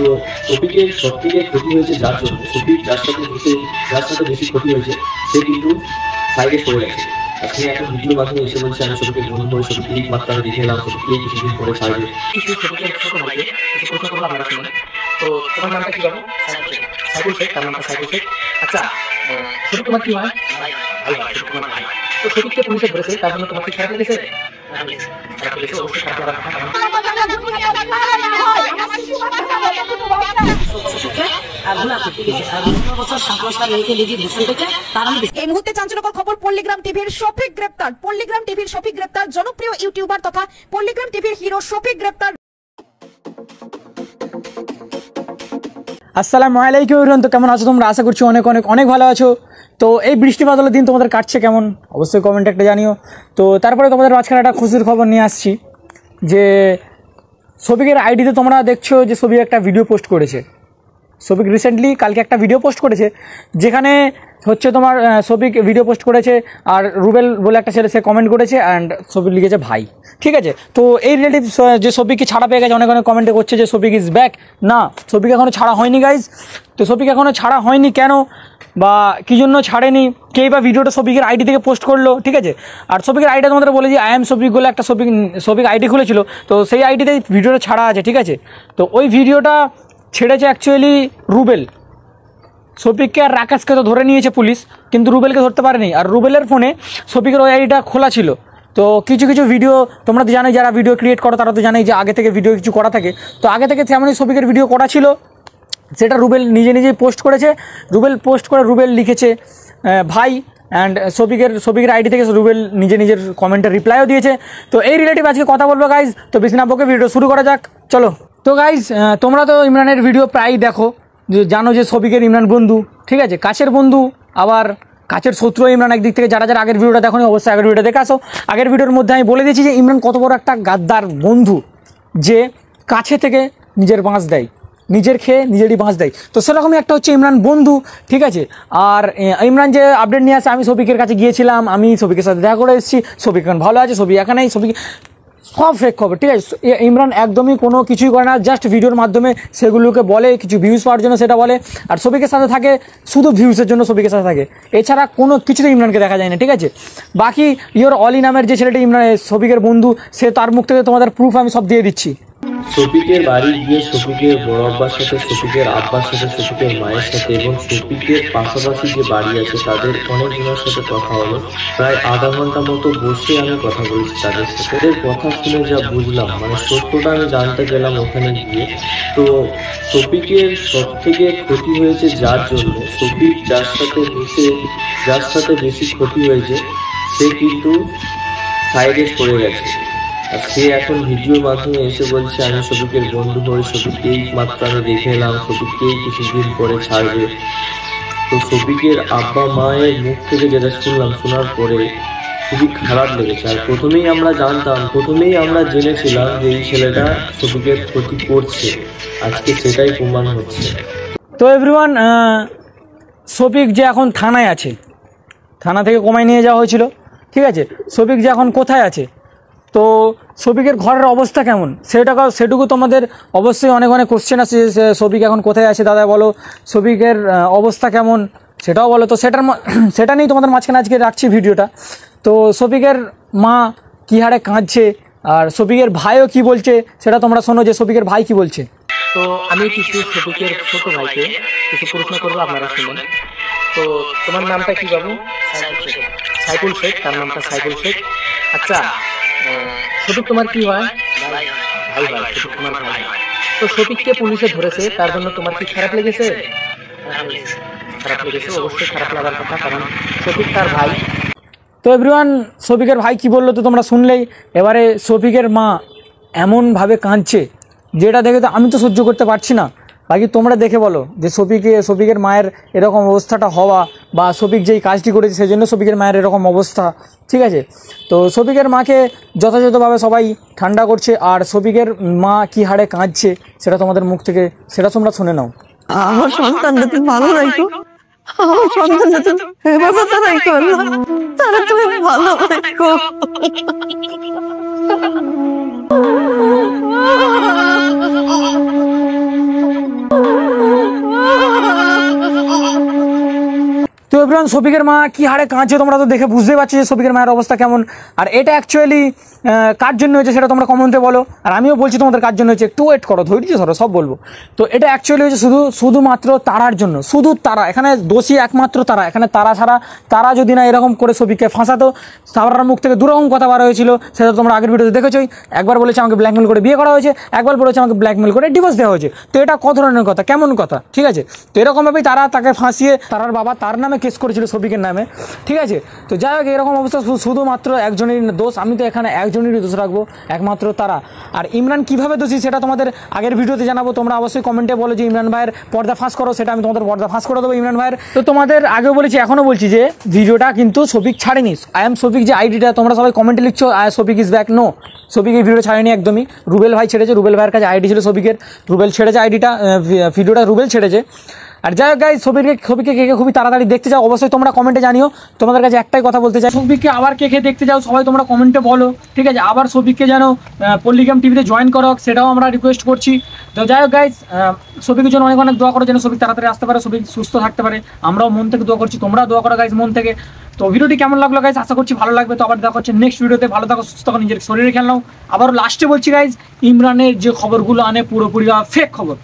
তো শফিকের সব থেকে ক্ষতি হয়েছে যার জন্য, শফিক যার সাথে বেশি ক্ষতি হয়েছে সে কিন্তু সাইডে সরে গেছে। আর সে এখন ভিডিওর মাধ্যমে এসে বলছে আমি শফিকের বন্ধু হয়ে শফিক মাত্র আমি দেখে এলাম, শফিককে কিছুদিন পরে ছাড়বে। তো তোমার নামটা কি জানো? সাইকুল শেখ, তার নামটা সাইকুল শেখ। আচ্ছা, শফিক তোমার কি হয়? ভাই। তোমার ভাই। তো শফিককে পুলিশে ধরেছে, তার জন্য তোমার কি খারাপ লেগেছে? খারাপ লেগেছে, অবশ্যই খারাপ লাগার কথা। এই মুহূর্তে চাঞ্চল্যকর খবর, পল্লিগ্রাম টিভির শফিক গ্রেপ্তার। পল্লিগ্রাম টিভির শফিক গ্রেপ্তার। জনপ্রিয় ইউটিউবার তথা পল্লিগ্রাম টিভির হিরো শফিক গ্রেপ্তার। আসসালামু আলাইকুম এভরিওয়ান। তো কেমন আছো তোমরা? আশা করছি অনেক অনেক অনেক ভালো আছো। তো এই বৃষ্টি বাদলের দিন তোমাদের কাটছে কেমন অবশ্যই কমেন্টে একটা জানিও। তো তারপরে তোমাদের মাঝখানে একটা খুশির খবর নিয়ে আসছি যে শফিকের আইডিতে তোমরা দেখছো যে শফিক একটা ভিডিও পোস্ট করেছে। শফিক রিসেন্টলি কালকে একটা ভিডিও পোস্ট করেছে যেখানে হচ্ছে তোমার শফিক ভিডিও পোস্ট করেছে আর রুবেল বলে একটা ছেলে সে কমেন্ট করেছে অ্যান্ড শফিক লিখেছে ভাই। ঠিক আছে, তো এই রিলেটিভ যে শফিককে ছাড়া পেয়ে গেছে, অনেক অনেক কমেন্টে করছে যে শফিক ইজ ব্যাক। না, শফিক এখনও ছাড়া হয়নি গাইজ। তো শফিক এখনও ছাড়া হয়নি কেন বা কী জন্য ছাড়েনি, কেই বা ভিডিওটা শফিকের আইডি থেকে পোস্ট করলো। ঠিক আছে, আর শফিকের আইডিটা তোমাদের বলে যে আই এম শফিক বলে একটা শফিক আইডি খুলেছিল, তো সেই আইডিতেই ভিডিওটা ছাড়া আছে। ঠিক আছে, তো ওই ভিডিওটা ছেড়েছে অ্যাকচুয়ালি রুবেল। শফিককে আর রাকেশকে তো ধরে নিয়েছে পুলিশ, কিন্তু রুবেলকে ধরতে পারেনি। আর রুবেলের ফোনে শফিকের ওই আইডিটা খোলা ছিল। তো কিছু কিছু ভিডিও তোমরা তো জানোই, যারা ভিডিও ক্রিয়েট করো তারা তো জানোই যে আগে থেকে ভিডিও কিছু করা থাকে। তো আগে থেকে তেমনই শফিকের ভিডিও করা ছিল, সেটা রুবেল নিজেই পোস্ট করেছে। রুবেল পোস্ট করে রুবেল লিখেছে ভাই, অ্যান্ড শফিকের আইডি থেকে রুবেল নিজের কমেন্টের রিপ্লাইও দিয়েছে। তো এই রিলেটিভ আজকে কথা বলবো গাইজ। তো বেশি না বকে ভিডিও শুরু করা যাক, চলো। তো গাইজ তোমরা তো ইমরানের ভিডিও প্রায়ই দেখো, যে জানো যে শফিকের ইমরান বন্ধু। ঠিক আছে, কাছের বন্ধু আবার কাছের শত্রু ইমরান একদিক থেকে। যারা আগের ভিডিওটা দেখো অবশ্যই আগের ভিডিওটা দেখে আসো। আগের ভিডিওর মধ্যে আমি বলে দিয়েছি যে ইমরান কত বড় একটা গাদ্দার বন্ধু, যে কাছে থেকে নিজের বাঁশ দেয়, নিজের খেয়ে নিজেরই বাঁশ দেয়। তো সেরকমই একটা হচ্ছে ইমরান বন্ধু। ঠিক আছে, আর ইমরান যে আপডেট নিয়ে আসে, আমি শফিকের কাছে গিয়েছিলাম, আমি শফিকের সাথে দেখা করে এসেছি, শফিক এখন ভালো আছে, শফিক এখানেই, শফিক সব ফেক খবর। ঠিক আছে, ইমরান একদমই কোনো কিছুই করে না, জাস্ট ভিডিওর মাধ্যমে সেগুলোকে বলে, কিছু ভিউজ পাওয়ার জন্য সেটা বলে। আর শফিকের সাথে থাকে শুধু ভিউজের জন্য শফিকের সাথে থাকে, এছাড়া কোনো কিছুতে ইমরানকে দেখা যায় না। ঠিক আছে, বাকি ইয়োর অলি নামের যে ছেলেটি ইমরান শফিকের বন্ধু, সে তার মুখ থেকে তোমাদের প্রুফ আমি সব দিয়ে দিচ্ছি। শফিকের বাড়ি গিয়ে শফিকের বড় আব্বার সাথে, শফিকের আব্বার সাথে, শফিকের মায়ের সাথে এবং শফিকের পাশাপাশি যে বাড়ি আছে তাদের অনেকজনের সাথে কথা হলো। প্রায় আধা ঘন্টা মতো বসে আমি কথা বলেছি তাদের সাথে। ওদের কথা শুনে যা বুঝলাম, মানে সত্যটা আমি জানতে গেলাম ওখানে গিয়ে। তো শফিকের সব থেকে ক্ষতি হয়েছে যার জন্য, শফিক যার সাথে বেশি ক্ষতি হয়েছে সে কিন্তু সাইডে সরে গেছে। আর সে এখন ভিডিওর মাধ্যমে এসে বলছে আমি শফিকের বন্ধু হয়ে শফিককেই মাত্র আমি দেখে এলাম, শফিককেই কিছুদিন পরে ছাড়বে। তো শফিকের আব্বা মায়ের মুখ থেকে যেটা শুনলাম, শোনার পরে খুবই খারাপ লেগেছে। আর প্রথমেই আমরা জেনেছিলাম যে এই ছেলেটা শফিকের ক্ষতি করছে, আজকে সেটাই প্রমাণ হচ্ছে। তো এভরিওয়ান, শফিক যে এখন থানায় আছে, থানা থেকে কমায় নিয়ে যাওয়া হয়েছিল। ঠিক আছে, শফিক যে এখন কোথায় আছে, তো শফিকের ঘরের অবস্থা কেমন সেটুকু তোমাদের অবশ্যই অনেক অনেক কোশ্চেন আছে যে শফিক এখন কোথায় আছে দাদা বলো, শফিকের অবস্থা কেমন সেটাও বলো। তো সেটা নিয়েই তোমাদের মাঝখানে আজকে রাখছি ভিডিওটা। তো শফিকের মা কী হারে কাঁদছে আর শফিকের ভাইও কি বলছে সেটা তোমরা শোনো, যে শফিকের ভাই কি বলছে। তো আমি কিছু শফিকের ছোট ভাইকে কিছু প্রশ্ন করবো, আপনারা শুনুন। তো তোমার নামটা কি বাবু? সাইকুল শেখ, তার নামটা সাইকুল শেখ। আচ্ছা, শফিক তোমার কি হয়? ভাই। শফিক তোমার ভাই। তো শফিককে পুলিশে ধরেছে, তার জন্য তোমার কি খারাপ লেগেছে? খারাপ লেগেছে, অবশ্যই খারাপ লাগার কথা, কারণ শফিক তার ভাই। তো এভরিওয়ান, শফিকের ভাই কি বললো তো তোমরা শুনলেই। এবারে শফিকের মা এমনভাবে কাঁদছে যেটা দেখে তো আমি তো সহ্য করতে পারছি না। বাকি তোমরা দেখে বলো যে শফিকের মায়ের এরকম অবস্থাটা হওয়া, বা শফিক যেই কাজটি করেছে সেই জন্য শফিকের মায়ের এরকম অবস্থা। ঠিক আছে, তো শফিকের মাকে যথাযথভাবে সবাই ঠান্ডা করছে, আর শফিকের মা কি হারে কাঁদছে সেটা তোমাদের মুখ থেকে সেটা তোমরা শুনে নাও। আমার সন্তানটা তুমি ভালো রাখো, আমার সন্তানটা তুমি হেফাজতে রাখো, তারা তুমি ভালো রাখো। এভরিওয়ান, শফিকের মা কি হারে কাঁদছে তোমরা তো দেখে বুঝতে পারছো যে শফিকের মায়ের অবস্থা কেমন। আর এটা অ্যাকচুয়ালি কার জন্য হয়েছে সেটা তোমরা কমেন্টে বলো, আর আমিও বলছি তোমাদের কার জন্য হয়েছে, একটু ওয়েট করো, ধৈর্য ধরো, সব বলবো। তো এটা অ্যাকচুয়ালি হয়েছে শুধুমাত্র তারার জন্য, শুধু তারা, এখানে দোষী একমাত্র তারা। এখানে তারা ছাড়া, তারা যদি না এরকম করে শফিককে ফাঁসাতো, তারার মুখ থেকে দুরকম কথা বার হয়েছিল, সেটা তোমরা আগের ভিডিওতে দেখেছোই। একবার বলেছে আমাকে ব্ল্যাকমেল করে বিয়ে করা হয়েছে, একবার বলেছে আমাকে ব্ল্যাকমেল করে ডিভোর্স দেওয়া হয়েছে। তো এটা কত ধরনের কথা, কেমন কথা, ঠিক আছে। তো এরকমভাবেই তারা তাকে ফাঁসিয়ে তারার বাবা তার নামে কেস করেছিল শফিকের নামে, ঠিক আছে। তো যাই হোক, এরকম অবস্থা শুধুমাত্র একজনেরই দোষ, আমি তো এখানে একজনেরই দোষ রাখবো, একমাত্র তারা। আর ইমরান কীভাবে দোষী সেটা তোমাদের আগের ভিডিওতে জানাবো, তোমরা অবশ্যই কমেন্টে বলো যে ইমরান ভাইয়ের পর্দা ফাঁস করো, সেটা আমি তোমাদের পর্দা ফাঁস করে দেবো ইমরান ভাইয়ের। তো তোমাদের আগেও বলেছি, এখনও বলছি যে ভিডিওটা কিন্তু শফিক ছাড়েনি। আই এম শফিক যে আইডিটা তোমরা সবাই কমেন্টে লিখছো, Shafiq is back, no, Shafiq এই ভিডিও ছাড়েনি একদমই, রুবেল ভাই ছেড়েছে। রুবেল ভাইয়ের কাছে আইডি ছিল শফিকের, রুবেল ছেড়েছে আইডিটা, ভিডিওটা রুবেল ছেড়েছে। আর যাই হোক গাইস, শফিককে কে খুবই তাড়াতাড়ি দেখতে চাও অবশ্যই তোমরা কমেন্টে জানিও। তোমাদের কাছে একটাই কথা বলতে চাই, শফিককে আবার কে দেখতে চাও সবাই তোমরা কমেন্টে বলো, ঠিক আছে। আবার শফিককে যেন পল্লিগ্রাম টিভিতে জয়েন করো, সেটাও আমরা রিকোয়েস্ট করছি। তো যাই হোক গাইস, শফিকের জন্য অনেক দোয়া করো যেন শফিক তাড়াতাড়ি আসতে পারে, শফিক সুস্থ থাকতে পারে। আমরাও মন থেকে দোয়া করছি, তোমরাও দোয়া করো গাইস মন থেকে। তো ভিডিওটি কেমন লাগলো গাইস, আশা করছি ভালো লাগবে। তো আবার দেখা হচ্ছে নেক্সট ভিডিওতে। ভালো থাকো, সুস্থ থাকো, নিজের শরীরে খেয়াল নাও। আবার লাস্টে বলছি গাইস, ইমরানের যে খবরগুলো আনে পুরোপুরি ফেক খবর।